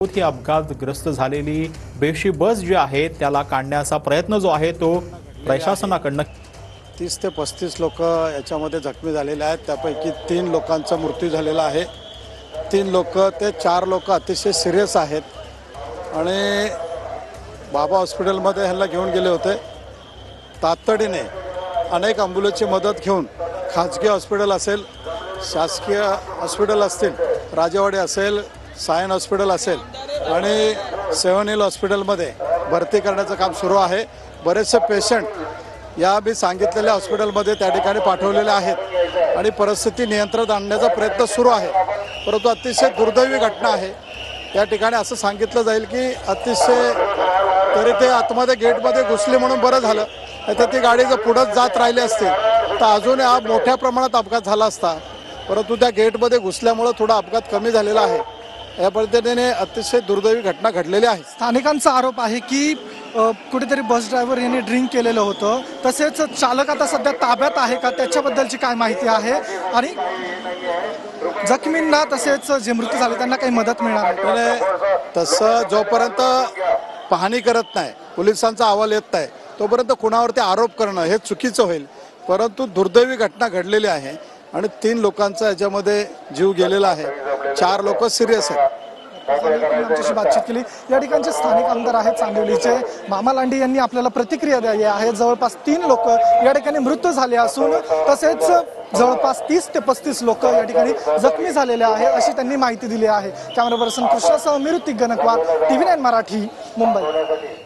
ही अपघातग्रस्त झालेली बेशी बस जी आहे त्याला काढण्याचा प्रयत्न जो आहे तो प्रशासनाकडून 30 ते 35 लोक याच्यामध्ये जखमी झालेले आहेत। त्यापैकी 3 लोकांचा मृत्यू झालेला आहे। 3 लोक ते 4 लोक अतिशय सिरियस आहेत आणि बाबा हॉस्पिटलमध्ये ह्याला घेऊन गेले होते। तातडीने अनेक ॲम्ब्युलन्सची मदत घेऊन खाजगी हॉस्पिटल असेल, शासकीय हॉस्पिटल असतील, राजेवाडी असेल, सायन हॉस्पिटल असेल आणि 7 हिल हॉस्पिटलमध्ये भरती करण्याचं काम सुरू आहे। बरेचसे पेशंट या बी सांगितलेल्या हॉस्पिटलमध्ये त्या ठिकाणी पाठवलेले आहेत आणि परिस्थिती नियंत्रणात आणण्याचा प्रयत्न सुरू आहे। परंतु अतिशय दुर्दैवी घटना आहे। या ठिकाणी असं सांगितलं जाईल की अतिशय तरी ते आतमध्ये गेटमध्ये घुसले म्हणून बरं झालं, नाहीतर ती गाडी जर पुढे जात राहिली असती तर अजून हा मोठ्या प्रमाणात अपघात झाला असता। परंतु त्या गेटमध्ये घुसल्यामुळे थोडा अपघात कमी झालेला आहे। या पद्धतीने अतिशय दुर्दैवी घटना घडलेली आहे। स्थानिकांचा आरोप आहे की कुठेतरी बस ड्रायव्हर यांनी ड्रिंक केलेलं होतं। तसेच चालक आता सध्या ताब्यात आहे का त्याच्याबद्दलची काय माहिती आहे आणि जखमींना तसेच जे मृत्यू झाले त्यांना काही मदत मिळणार आहे? तसं जोपर्यंत पाहणी करत नाही, पोलिसांचा अहवाल येत नाही, तोपर्यंत कुणावरती आरोप करणं हे चुकीचं होईल। परंतु दुर्दैवी घटना घडलेली आहे आणि 3 लोकांचा याच्यामध्ये जीव गेलेला आहे। 4 लोक सिरियस आहेत। आमच्याशी बातचीत केली। या ठिकाणचे स्थानिक आमदार आहेत चांदिवलीचे मामा लांडे यांनी आपल्याला प्रतिक्रिया द्यावी आहे। जवळपास 3 लोक या ठिकाणी मृत्यू झाले असून तसेच जवळपास 30 ते 35 लोक या ठिकाणी जखमी झालेले आहेत अशी त्यांनी माहिती दिली आहे। कॅमेरा पर्सन कृष्णासह मी ऋतिक गणकवार, TV9 मराठी, मुंबई।